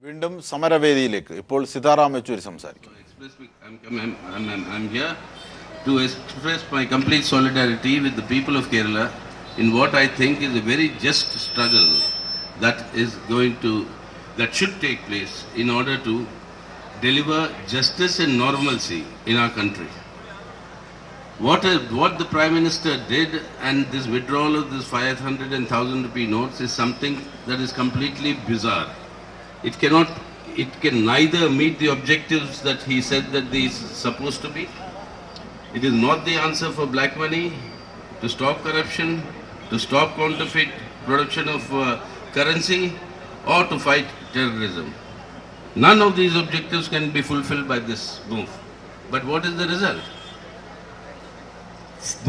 വീണ്ടും സമരവേദിയിലേക്ക് ഇപ്പോൾ സീതാറാം യെച്ചൂരി സംസാരിക്കും. I'm here to express my complete solidarity with the people of Kerala in what I think is a very just struggle that should take place in order to deliver justice and normalcy in our country. What the Prime Minister did and this withdrawal of this 500 and 1,000 rupee notes is something that is completely bizarre. It can neither meet the objectives that he said that these are supposed to be. It is not the answer for black money, to stop corruption, to stop counterfeit production of currency, or to fight terrorism. None of these objectives can be fulfilled by this move. But what is the result?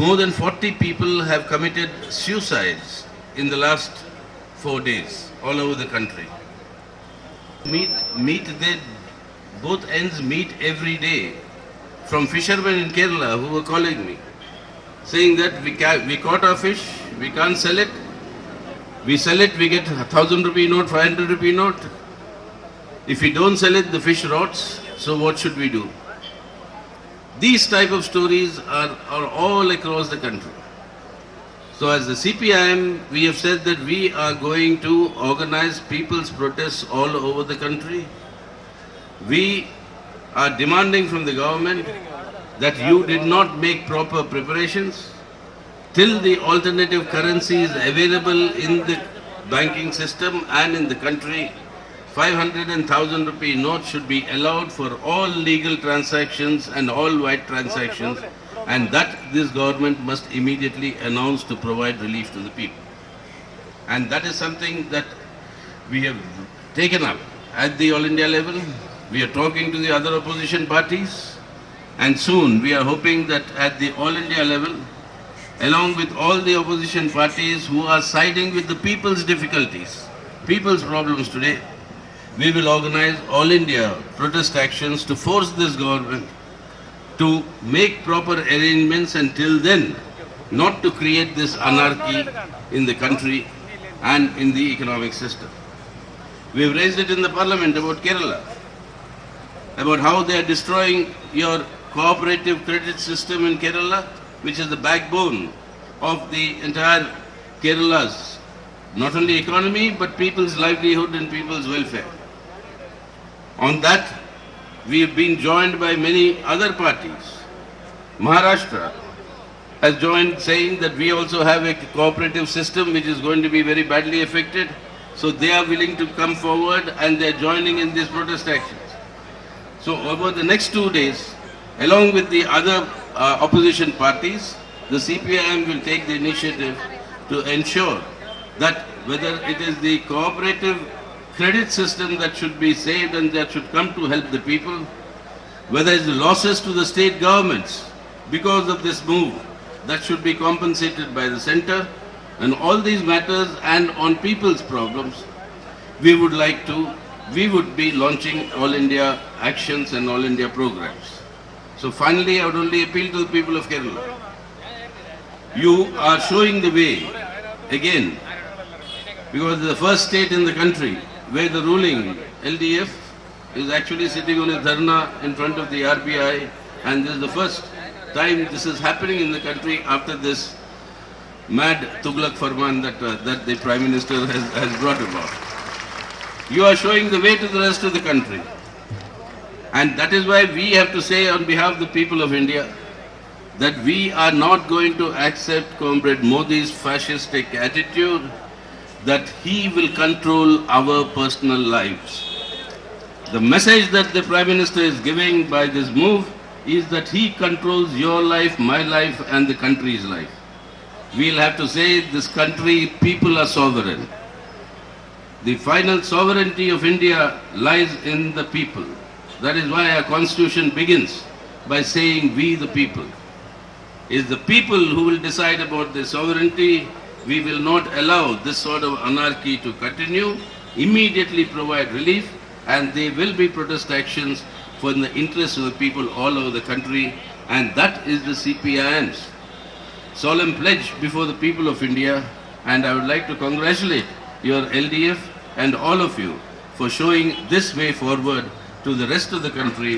More than 40 people have committed suicides in the last 4 days all over the country. Both ends meet every day. From fishermen in Kerala who were calling me, saying that we caught our fish, we can't sell it. We sell it, we get 1,000 rupee note, 500 rupee note. If we don't sell it, the fish rots. So what should we do? These type of stories are all across the country. So as the CPIM, we have said that we are going to organize people's protests all over the country. We are demanding from the government that you did not make proper preparations. Till the alternative currency is available in the banking system and in the country, 500 and 1,000 rupee notes should be allowed for all legal transactions and all white transactions, and that this government must immediately announce to provide relief to the people. And that is something that we have taken up at the All India level. We are talking to the other opposition parties, and soon we are hoping that at the All India level, along with all the opposition parties who are siding with the people's difficulties, people's problems today, we will organize All India protest actions to force this government to make proper arrangements until then, not to create this anarchy in the country and in the economic system. We have raised it in the parliament about Kerala, about how they are destroying your cooperative credit system in Kerala, which is the backbone of the entire Kerala's not only economy but people's livelihood and people's welfare. On that, we have been joined by many other parties. Maharashtra has joined, saying that we also have a cooperative system which is going to be very badly affected. So they are willing to come forward and they are joining in these protest actions. So over the next 2 days, along with the other opposition parties, the CPIM will take the initiative to ensure that whether it is the cooperative credit system that should be saved and that should come to help the people, whether it's the losses to the state governments because of this move that should be compensated by the center, and all these matters, and on people's problems, we would be launching All India actions and All India programs. So finally, I would only appeal to the people of Kerala. You are showing the way again, because it's the first state in the country where the ruling LDF is actually sitting on a dharna in front of the RBI, and this is the first time this is happening in the country after this mad Tughlaq Farman that the Prime Minister has brought about. You are showing the way to the rest of the country, and that is why we have to say on behalf of the people of India that we are not going to accept Comrade Modi's fascistic attitude that he will control our personal lives. The message that the Prime Minister is giving by this move is that he controls your life, my life, and the country's life. We'll have to say this country, people are sovereign. The final sovereignty of India lies in the people. That is why our constitution begins by saying we the people. It is the people who will decide about their sovereignty. We will not allow this sort of anarchy to continue. Immediately provide relief, and there will be protest actions for the interest of the people all over the country, and that is the CPIM's solemn pledge before the people of India. And I would like to congratulate your LDF and all of you for showing this way forward to the rest of the country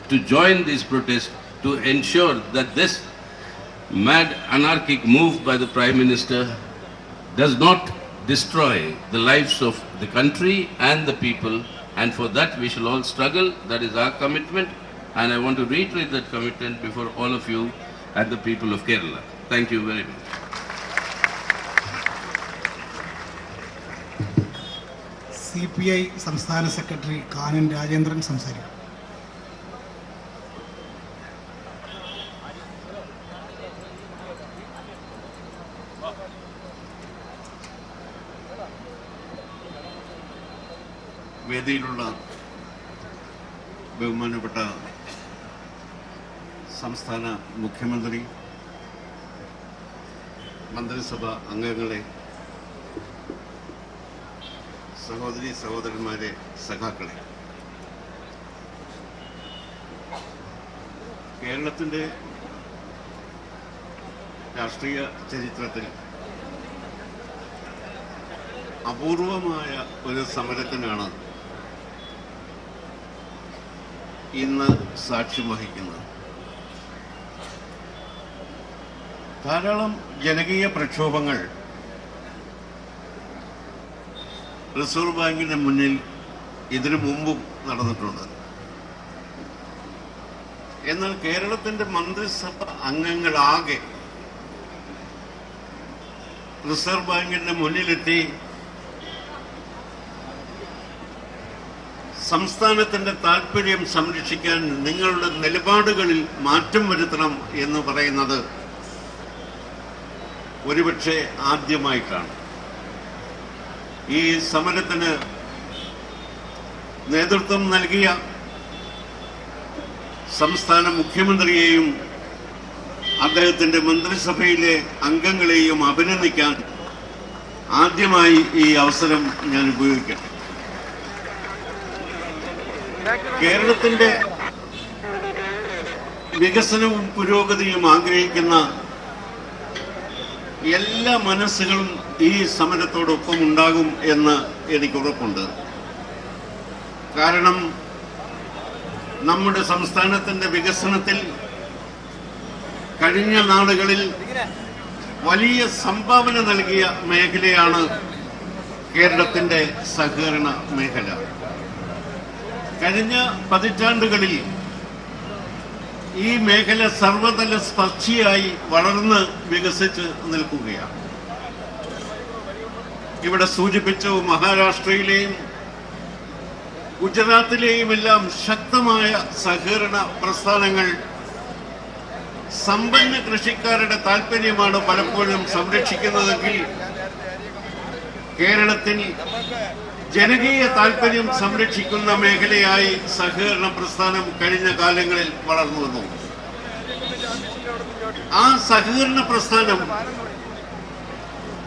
to join these protests to ensure that this mad anarchic move by the Prime Minister does not destroy the lives of the country and the people, and for that we shall all struggle. That is our commitment, and I want to reiterate that commitment before all of you and the people of Kerala. Thank you very much. CPI സംസ്ഥാന secretary Canon Rajendran സംസാരിക്കും. വേദിയിലുള്ള ബഹുമാനപ്പെട്ട സംസ്ഥാന മുഖ്യമന്ത്രി, മന്ത്രിസഭ അംഗങ്ങളെ, സഹോദരി സഹോദരന്മാരെ, സഖാക്കളെ, കേരളത്തിൻ്റെ രാഷ്ട്രീയ ചരിത്രത്തിൽ അപൂർവമായ ഒരു സമരത്തിനാണ് ഇന്ന് സാക്ഷ്യം വഹിക്കുന്നത്. ധാരാളം ജനകീയ പ്രക്ഷോഭങ്ങൾ റിസർവ് ബാങ്കിന്റെ മുന്നിൽ ഇതിനു മുമ്പും നടന്നിട്ടുണ്ട്. എന്നാൽ കേരളത്തിന്റെ മന്ത്രിസഭ അംഗങ്ങളാകെ റിസർവ് ബാങ്കിന്റെ മുന്നിലെത്തി സംസ്ഥാനത്തിന്റെ താൽപര്യം സംരക്ഷിക്കാൻ നിങ്ങളുടെ നിലപാടുകളിൽ മാറ്റം വരുത്തണം എന്ന് പറയുന്നത് ഒരുപക്ഷെ ആദ്യമായിട്ടാണ്. ഈ സമരത്തിന് നേതൃത്വം നൽകിയ സംസ്ഥാന മുഖ്യമന്ത്രിയെയും അദ്ദേഹത്തിന്റെ മന്ത്രിസഭയിലെ അംഗങ്ങളെയും അഭിനന്ദിക്കാൻ ആദ്യമായി ഈ അവസരം ഞാൻ ഉപയോഗിക്കട്ടെ. കേരളത്തിന്റെ വികസനവും പുരോഗതിയും ആഗ്രഹിക്കുന്ന എല്ലാ മനസ്സുകളും ഈ സമരത്തോടൊപ്പം ഉണ്ടാകും എന്ന് എനിക്ക് ഉറപ്പുണ്ട്. കാരണം നമ്മുടെ സംസ്ഥാനത്തിന്റെ വികസനത്തിൽ കഴിഞ്ഞ നാളുകളിൽ വലിയ സംഭാവന നൽകിയ മേഖലയാണ് കേരളത്തിന്റെ സഹകരണ മേഖല. കഴിഞ്ഞ പതിറ്റാണ്ടുകളിൽ ഈ മേഖല സർവതല സ്പർശിയായി വളർന്ന് വികസിച്ച് നിൽക്കുകയാണ്. ഇവിടെ സൂചിപ്പിച്ചു മഹാരാഷ്ട്രയിലെയും ഗുജറാത്തിലെയും എല്ലാം ശക്തമായ സഹകരണ പ്രസ്ഥാനങ്ങൾ സമ്പന്ന കൃഷിക്കാരുടെ താല്പര്യമാണ് പലപ്പോഴും സംരക്ഷിക്കുന്നതെങ്കിൽ കേരളത്തിൽ ജനകീയ താൽപര്യം സംരക്ഷിക്കുന്ന മേഖലയായി സഹകരണ പ്രസ്ഥാനം കഴിഞ്ഞ കാലങ്ങളിൽ വളർന്നു വന്നു. ആ സഹകരണ പ്രസ്ഥാനം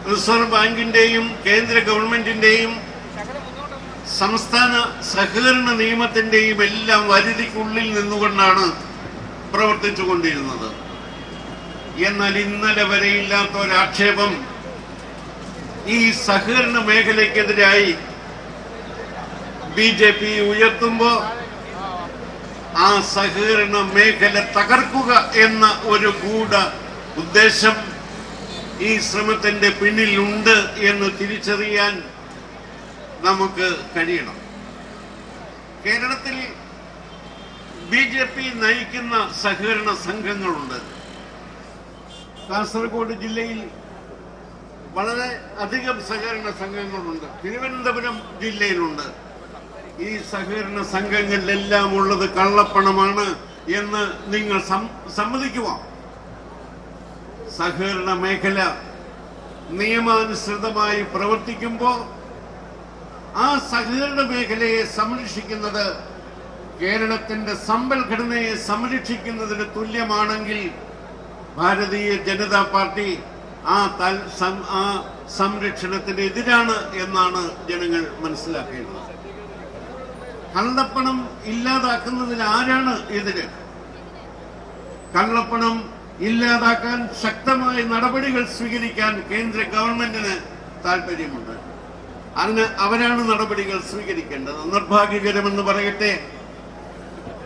റിസർവ് ബാങ്കിന്റെയും കേന്ദ്ര ഗവൺമെന്റിന്റെയും സംസ്ഥാന സഹകരണ നിയമത്തിന്റെയും എല്ലാം പരിധിക്കുള്ളിൽ നിന്നുകൊണ്ടാണ് പ്രവർത്തിച്ചുകൊണ്ടിരുന്നത്. എന്നാൽ ഇന്നലെ വരെ ഇല്ലാത്ത ഒരാക്ഷേപം ഈ സഹകരണ മേഖലയ്ക്കെതിരായി BJP ഉയർത്തുമ്പോ ആ സഹകരണ മേഖല തകർക്കുക എന്ന ഒരു ഗൂഢ ഉദ്ദേശം ഈ ശ്രമത്തിന്റെ പിന്നിലുണ്ട് എന്ന് തിരിച്ചറിയാൻ നമുക്ക് കഴിയണം. കേരളത്തിൽ BJP നയിക്കുന്ന സഹകരണ സംഘങ്ങളുണ്ട്. കാസർഗോഡ് ജില്ലയിൽ വളരെ അധികം സഹകരണ സംഘങ്ങളുണ്ട്. തിരുവനന്തപുരം ജില്ലയിലുണ്ട്. ഈ സഹകരണ സംഘങ്ങളിലെല്ലാം ഉള്ളത് കള്ളപ്പണമാണ് എന്ന് നിങ്ങൾ സമ്മതിക്കുമോ? സഹകരണ മേഖല നിയമാനുസൃതമായി പ്രവർത്തിക്കുമ്പോൾ ആ സഹകരണ മേഖലയെ സംരക്ഷിക്കുന്നത് കേരളത്തിന്റെ സമ്പദ്ഘടനയെ സംരക്ഷിക്കുന്നതിന് തുല്യമാണെങ്കിൽ ഭാരതീയ ജനതാ പാർട്ടി ആ സംരക്ഷണത്തിന് എതിരാണ് എന്നാണ് ജനങ്ങൾ മനസ്സിലാക്കേണ്ടത്. കള്ളപ്പണം ഇല്ലാതാക്കുന്നതിന് ആരാണ് എതിര്? കള്ളപ്പണം ഇല്ലാതാക്കാൻ ശക്തമായ നടപടികൾ സ്വീകരിക്കാൻ കേന്ദ്ര ഗവൺമെന്റിന് താല്പര്യമുണ്ട്. അതിന് അവരാണ് നടപടികൾ സ്വീകരിക്കേണ്ടത്. നിർഭാഗ്യകരമെന്ന് പറയട്ടെ,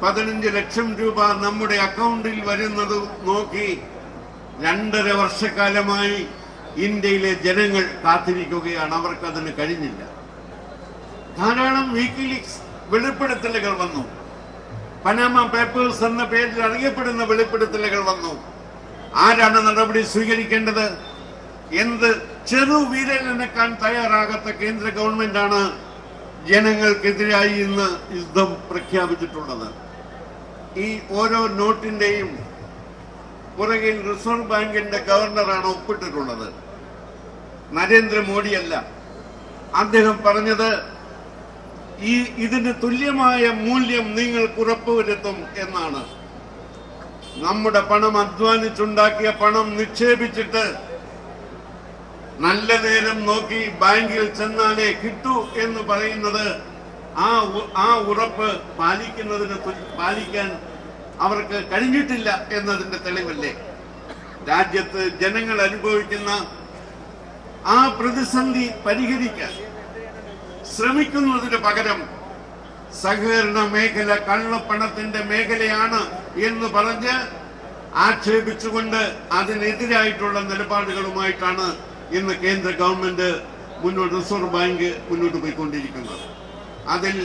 15 ലക്ഷം രൂപ നമ്മുടെ അക്കൗണ്ടിൽ വരുന്നത് നോക്കി 2.5 വർഷക്കാലമായി ഇന്ത്യയിലെ ജനങ്ങൾ കാത്തിരിക്കുകയാണ്. അവർക്കതിന് കഴിഞ്ഞില്ല. ധാരാളം വിക്കിലീക്സ് വെളിപ്പെടുത്തലുകൾ വന്നു. പനാമ പേപ്പേഴ്സ് എന്ന പേരിൽ അറിയപ്പെടുന്ന വെളിപ്പെടുത്തലുകൾ വന്നു. ആരാണ് നടപടി സ്വീകരിക്കേണ്ടത്? എന്ത് ചെറുവിരലിനക്കാൻ തയ്യാറാകാത്ത കേന്ദ്ര ഗവൺമെന്റാണ് ജനങ്ങൾക്കെതിരായി ഇന്ന് യുദ്ധം പ്രഖ്യാപിച്ചിട്ടുള്ളത്. ഈ ഓരോ നോട്ടിന്റെയും പുറകിൽ റിസർവ് ബാങ്കിന്റെ ഗവർണറാണ് ഒപ്പിട്ടിട്ടുള്ളത്, നരേന്ദ്രമോദിയല്ല. അദ്ദേഹം പറഞ്ഞത് ഇതിന് തുല്യമായ മൂല്യം നിങ്ങൾക്ക് ഉറപ്പുവരുത്തും എന്നാണ്. നമ്മുടെ പണം, അധ്വാനിച്ചുണ്ടാക്കിയ പണം നിക്ഷേപിച്ചിട്ട് നല്ല നേരം നോക്കി ബാങ്കിൽ ചെന്നാലേ കിട്ടൂ എന്ന് പറയുന്നത് ആ ഉറപ്പ് പാലിക്കാൻ അവർക്ക് കഴിഞ്ഞിട്ടില്ല എന്നതിന്റെ തെളിവല്ലേ? രാജ്യത്ത് ജനങ്ങൾ അനുഭവിക്കുന്ന ആ പ്രതിസന്ധി പരിഹരിക്കാൻ ശ്രമിക്കുന്നതിന് പകരം സഹകരണ മേഖല കള്ളപ്പണത്തിന്റെ മേഖലയാണ് എന്ന് പറഞ്ഞ് ആക്ഷേപിച്ചുകൊണ്ട് അതിനെതിരായിട്ടുള്ള നിലപാടുകളുമായിട്ടാണ് ഇന്ന് കേന്ദ്ര ഗവൺമെന്റ് റിസർവ് ബാങ്ക് മുന്നോട്ട് പോയിക്കൊണ്ടിരിക്കുന്നത്. അതിൽ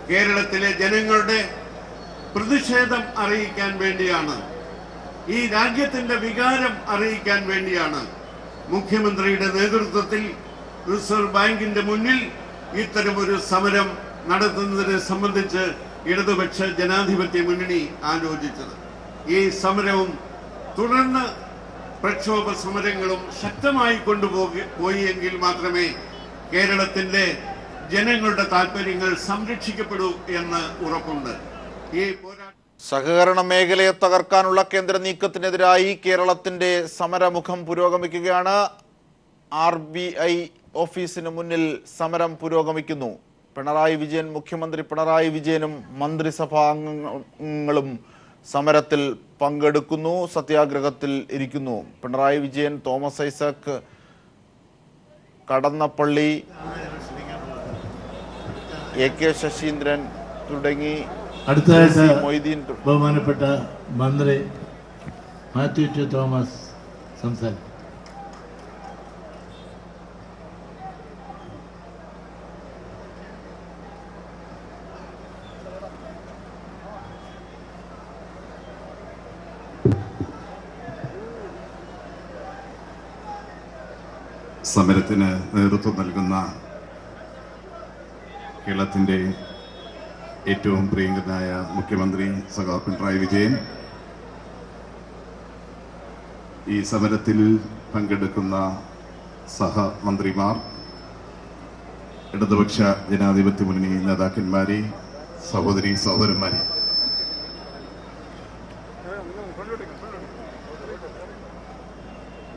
കേരളത്തിലെ ജനങ്ങളുടെ പ്രതിഷേധം അറിയിക്കാൻ വേണ്ടിയാണ്, ഈ രാജ്യത്തിന്റെ വികാരം അറിയിക്കാൻ വേണ്ടിയാണ് മുഖ്യമന്ത്രിയുടെ നേതൃത്വത്തിൽ റിസർവ് ബാങ്കിന്റെ മുന്നിൽ ഇത്തരമൊരു സമരം നടത്തുന്നതിനെ സംബന്ധിച്ച് ഇടതുപക്ഷ ജനാധിപത്യ മുന്നണി ആലോചിച്ചത്. ഈ സമരവും തുടർന്ന് പ്രക്ഷോഭ സമരങ്ങളും ശക്തമായി പോയെങ്കിൽ മാത്രമേ കേരളത്തിന്റെ ജനങ്ങളുടെ താല്പര്യങ്ങൾ സംരക്ഷിക്കപ്പെടൂ എന്ന് ഉറപ്പുണ്ട്. ഈ സഹകരണ മേഖലയെ തകർക്കാനുള്ള കേന്ദ്ര നീക്കത്തിനെതിരായി കേരളത്തിന്റെ സമരമുഖം പുരോഗമിക്കുകയാണ്. RBI ഓഫീസിന് മുന്നിൽ സമരം പുരോഗമിക്കുന്നു. പിണറായി വിജയൻ, മുഖ്യമന്ത്രി പിണറായി വിജയനും മന്ത്രിസഭാ അംഗങ്ങളും സമരത്തിൽ പങ്കെടുക്കുന്നു, സത്യാഗ്രഹത്തിൽ ഇരിക്കുന്നു. പിണറായി വിജയൻ, തോമസ് ഐസക്, കടന്നപ്പള്ളി, AK ശശീന്ദ്രൻ തുടങ്ങി അടുത്തതായിട്ട് മൊയ്തീൻ, ബഹുമാനപ്പെട്ട മന്ത്രി മാത്യു ടി തോമസ് സംസാരിക്കും. സമരത്തിന് നേതൃത്വം നൽകുന്ന കേരളത്തിൻ്റെ ഏറ്റവും പ്രിയങ്കരനായ മുഖ്യമന്ത്രി സഖാവ് പിണറായി വിജയൻ, ഈ സമരത്തിൽ പങ്കെടുക്കുന്ന സഹമന്ത്രിമാർ, ഇടതുപക്ഷ ജനാധിപത്യ മുന്നണി നേതാക്കന്മാരെ, സഹോദരി സഹോദരന്മാരെ,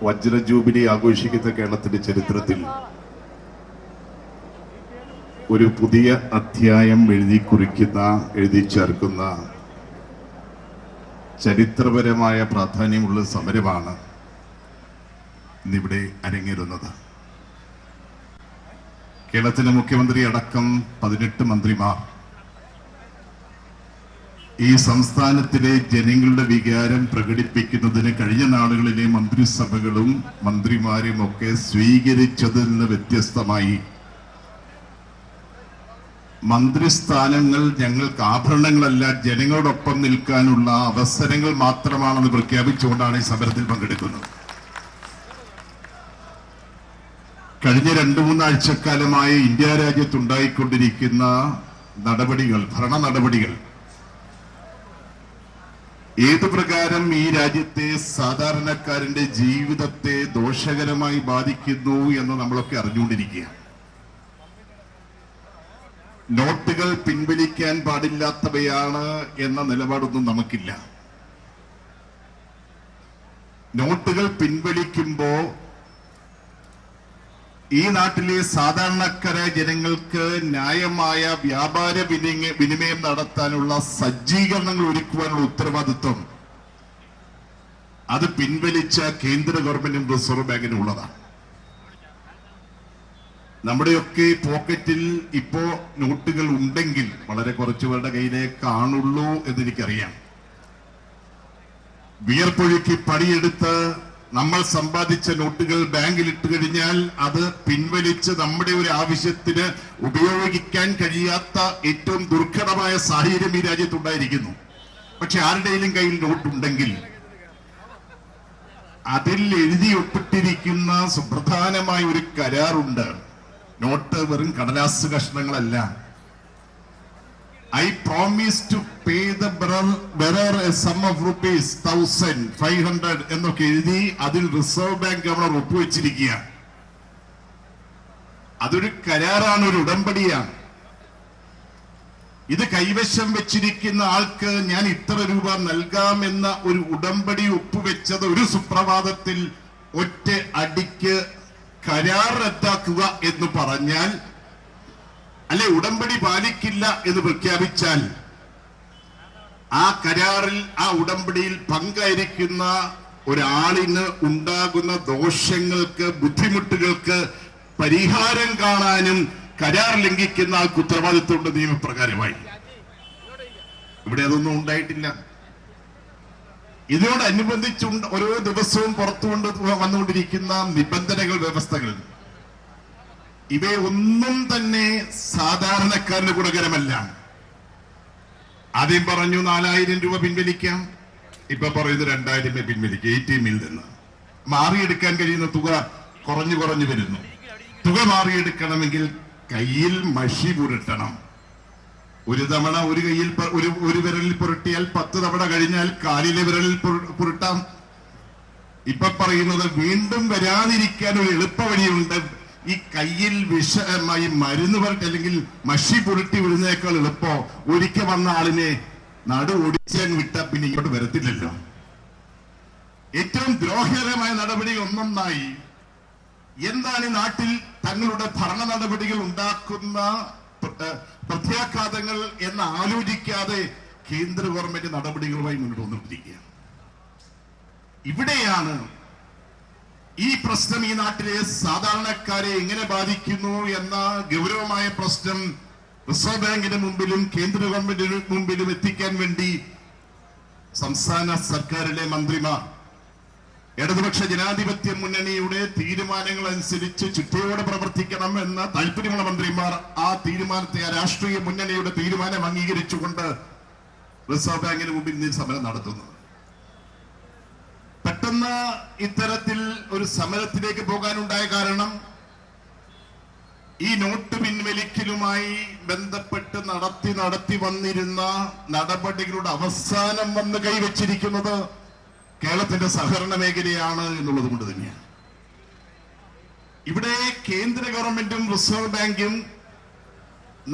വജ്ര ജൂബിലി ആഘോഷിക്കുന്ന കേരളത്തിന്റെ ചരിത്രത്തിൽ ഒരു പുതിയ അധ്യായം എഴുതി ചേർക്കുന്ന ചരിത്രപരമായ പ്രാധാന്യമുള്ള സമരമാണ് ഇന്നിവിടെ അരങ്ങേറുന്നത്. കേരളത്തിലെ മുഖ്യമന്ത്രി അടക്കം 18 മന്ത്രിമാർ ഈ സംസ്ഥാനത്തിലെ ജനങ്ങളുടെ വികാരം പ്രകടിപ്പിക്കുന്നതിന് കഴിഞ്ഞ നാളുകളിലെ മന്ത്രിസഭകളും മന്ത്രിമാരും ഒക്കെ സ്വീകരിച്ചതിൽ നിന്ന് വ്യത്യസ്തമായി മന്ത്രിസ്ഥാനങ്ങൾ ഞങ്ങൾക്ക് ആഭരണങ്ങളല്ല, ജനങ്ങളോടൊപ്പം നിൽക്കാനുള്ള അവസരങ്ങൾ മാത്രമാണെന്ന് പ്രഖ്യാപിച്ചുകൊണ്ടാണ് ഈ സമരത്തിൽ പങ്കെടുക്കുന്നത്. കഴിഞ്ഞ 2-3 ആഴ്ചക്കാലമായി ഇന്ത്യ രാജ്യത്തുണ്ടായിക്കൊണ്ടിരിക്കുന്ന നടപടികൾ, ഭരണ നടപടികൾ ഏതു പ്രകാരം ഈ രാജ്യത്തെ സാധാരണക്കാരന്റെ ജീവിതത്തെ ദോഷകരമായി ബാധിക്കുന്നു എന്ന് നമ്മളൊക്കെ അറിഞ്ഞുകൊണ്ടിരിക്കുകയാണ്. നോട്ടുകൾ പിൻവലിക്കാൻ പാടില്ലാത്തവയാണ് എന്ന നിലപാടൊന്നും നമുക്കില്ല. നോട്ടുകൾ പിൻവലിക്കുമ്പോ ഈ നാട്ടിലെ സാധാരണക്കാരായ ജനങ്ങൾക്ക് ന്യായമായ വ്യാപാര വിനിമയം നടത്താനുള്ള സജ്ജീകരണങ്ങൾ ഒരുക്കുവാനുള്ള ഉത്തരവാദിത്വം അത് പിൻവലിച്ച കേന്ദ്ര ഗവൺമെന്റും റിസർവ് ബാങ്കിനും ഉള്ളതാണ്. നമ്മുടെയൊക്കെ പോക്കറ്റിൽ ഇപ്പോ നോട്ടുകൾ ഉണ്ടെങ്കിൽ വളരെ കുറച്ചുപേരുടെ കയ്യിലേ കാണുള്ളൂ എന്നെനിക്കറിയാം. വിയർപ്പൊഴുക്കി പണിയെടുത്ത് നമ്മൾ സമ്പാദിച്ച നോട്ടുകൾ ബാങ്കിൽ ഇട്ട് കഴിഞ്ഞാൽ അത് പിൻവലിച്ച് നമ്മുടെ ഒരു ആവശ്യത്തിന് ഉപയോഗിക്കാൻ കഴിയാത്ത ഏറ്റവും ദുർഘടമായ സാഹചര്യം ഈ രാജ്യത്തുണ്ടായിരിക്കുന്നു. പക്ഷെ ആരുടെയും കയ്യിൽ നോട്ടുണ്ടെങ്കിൽ അതിൽ എഴുതി ഒപ്പിട്ടിരിക്കുന്ന സുപ്രധാനമായ ഒരു കരാറുണ്ട്. നോട്ട് വെറും കടലാസ് കഷ്ണങ്ങളല്ല. I promise to pay the bearer a sum of rupees 1,500 എന്നൊക്കെ എഴുതി അതിൽ റിസർവ് ബാങ്ക് ഗവർണർ ഒപ്പുവെച്ചിരിക്കുക. അതൊരു കരാറാണ്, ഒരു ഉടമ്പടിയാണ്. ഇത് കൈവശം വെച്ചിരിക്കുന്ന ആൾക്ക് ഞാൻ ഇത്ര രൂപ നൽകാമെന്ന ഒരു ഉടമ്പടി ഒപ്പുവെച്ചത് ഒരു സുപ്രഭാതത്തിൽ ഒറ്റ അടിക്ക് കരാർ റദ്ദാക്കുക എന്ന് പറഞ്ഞാൽ, അല്ലെ ഉടമ്പടി പാലിക്കില്ല എന്ന് പ്രഖ്യാപിച്ചാൽ, ആ കരാറിൽ ആ ഉടമ്പടിയിൽ പങ്കായിരിക്കുന്ന ഒരാളിന് ഉണ്ടാകുന്ന ദോഷങ്ങൾക്ക്, ബുദ്ധിമുട്ടുകൾക്ക് പരിഹാരം കാണാനും കരാർ ലംഘിക്കുന്ന ആൾക്ക് ഉത്തരവാദിത്വമുണ്ട് നിയമപ്രകാരമായി. ഇവിടെ അതൊന്നും ഉണ്ടായിട്ടില്ല. ഇതിനോടനുബന്ധിച്ച് ഓരോ ദിവസവും പുറത്തുകൊണ്ട് വന്നുകൊണ്ടിരിക്കുന്ന നിബന്ധനകൾ, വ്യവസ്ഥകൾ, ഇവയൊന്നും തന്നെ സാധാരണക്കാരന് ഗുണകരമല്ല. ആദ്യം പറഞ്ഞു 4,000 രൂപ പിൻവലിക്കാം, ഇപ്പൊ പറയുന്നത് 2,000 പിൻവലിക്കാം. ATM നിന്ന് മാറിയെടുക്കാൻ കഴിയുന്ന തുക കുറഞ്ഞു വരുന്നു. തുക മാറിയെടുക്കണമെങ്കിൽ കയ്യിൽ മഷി പുരട്ടണം. ഒരു തവണ ഒരു കയ്യിൽ ഒരു വിരലിൽ പുരട്ടിയാൽ 10 തവണ കഴിഞ്ഞാൽ കാലിലെ വിരലിൽ പുരട്ടാം. ഇപ്പൊ പറയുന്നത് വീണ്ടും വരാതിരിക്കാൻ ഒരു എളുപ്പ വഴിയുണ്ട്. ഈ കയ്യിൽ വിഷമായി മരുന്ന് പുരട്ടി അല്ലെങ്കിൽ മഷി പുരട്ടി വിടുന്നേക്കാൾ എളുപ്പം ഒരിക്കൽ വന്ന ആളിനെ നടു ഒടിച്ചാൻ വിട്ട പിന്നെ ഇങ്ങോട്ട് വരത്തില്ലല്ലോ. ഏറ്റവും ദ്രോഹകരമായ നടപടി ഒന്നൊന്നായി എന്താണ് ഈ നാട്ടിൽ തങ്ങളുടെ ഭരണ നടപടികൾ ഉണ്ടാക്കുന്ന പ്രത്യാഘാതങ്ങൾ എന്ന് ആലോചിക്കാതെ കേന്ദ്ര ഗവൺമെന്റ് നടപടികളുമായി മുന്നോട്ട് വന്നുകൊണ്ടിരിക്കുകയാണ്. ഇവിടെയാണ് ഈ പ്രശ്നം ഈ നാട്ടിലെ സാധാരണക്കാരെ എങ്ങനെ ബാധിക്കുന്നു എന്ന ഗൗരവമായ പ്രശ്നം റിസർവ് ബാങ്കിന് മുമ്പിലും കേന്ദ്ര ഗവൺമെന്റിന് മുമ്പിലും എത്തിക്കാൻ വേണ്ടി സംസ്ഥാന സർക്കാരിലെ മന്ത്രിമാർ ഇടതുപക്ഷ ജനാധിപത്യ മുന്നണിയുടെ തീരുമാനങ്ങൾ അനുസരിച്ച് ചിട്ടയോടെ പ്രവർത്തിക്കണം എന്ന താല്പര്യമുള്ള മന്ത്രിമാർ ആ തീരുമാനത്തെ, ആ രാഷ്ട്രീയ മുന്നണിയുടെ തീരുമാനം അംഗീകരിച്ചുകൊണ്ട് റിസർവ് ബാങ്കിന് മുമ്പിൽ നിന്ന് സമരം നടത്തുന്നു. പെട്ടെന്ന് ഇത്തരത്തിൽ ഒരു സമരത്തിലേക്ക് പോകാനുണ്ടായ കാരണം ഈ നോട്ട് പിൻവലിക്കലുമായി ബന്ധപ്പെട്ട് നടത്തി വന്നിരുന്ന നടപടികളുടെ അവസാനം വന്ന് കൈവച്ചിരിക്കുന്നത് കേരളത്തിന്റെ സഹകരണ മേഖലയാണ് എന്നുള്ളത് കൊണ്ട് തന്നെയാണ്. ഇവിടെ കേന്ദ്ര ഗവൺമെന്റും റിസർവ് ബാങ്കും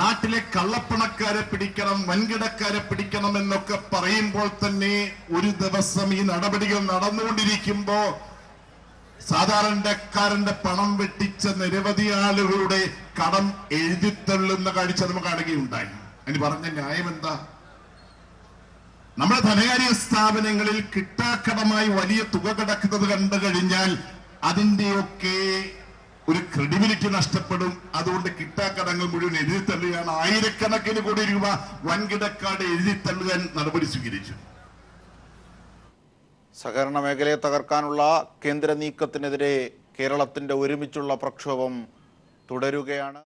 നാട്ടിലെ കള്ളപ്പണക്കാരെ പിടിക്കണം, വൻകിടക്കാരെ പിടിക്കണം എന്നൊക്കെ പറയുമ്പോൾ തന്നെ ഒരു ദിവസം ഈ നടപടികൾ നടന്നുകൊണ്ടിരിക്കുമ്പോ സാധാരണക്കാരന്റെ പണം വെട്ടിച്ച നിരവധി ആളുകളുടെ കടം എഴുതിത്തള്ളുന്ന കാഴ്ച നമുക്ക് കാണുകയുണ്ടായി. അതിന് പറഞ്ഞ ന്യായം എന്താ? നമ്മുടെ ധനകാര്യ സ്ഥാപനങ്ങളിൽ കിട്ടാക്കടമായി വലിയ തുക കിടക്കുന്നത് കണ്ടു കഴിഞ്ഞാൽ അതിന്റെയൊക്കെ ഒരു ക്രെഡിബിലിറ്റി നഷ്ടപ്പെടും. അതുകൊണ്ട് കിട്ടാക്കടങ്ങൾ മുഴുവൻ എഴുതിത്തള്ളുകയാണ്. ആയിരക്കണക്കിന് കോടി രൂപ വൻകിടക്കാട് എഴുതിത്തള്ളുവാൻ നടപടി സ്വീകരിച്ചു. സഹകരണ മേഖലയെ തകർക്കാനുള്ള കേന്ദ്ര നീക്കത്തിനെതിരെ കേരളത്തിന്റെ ഒരുമിച്ചുള്ള പ്രക്ഷോഭം തുടരുകയാണ്.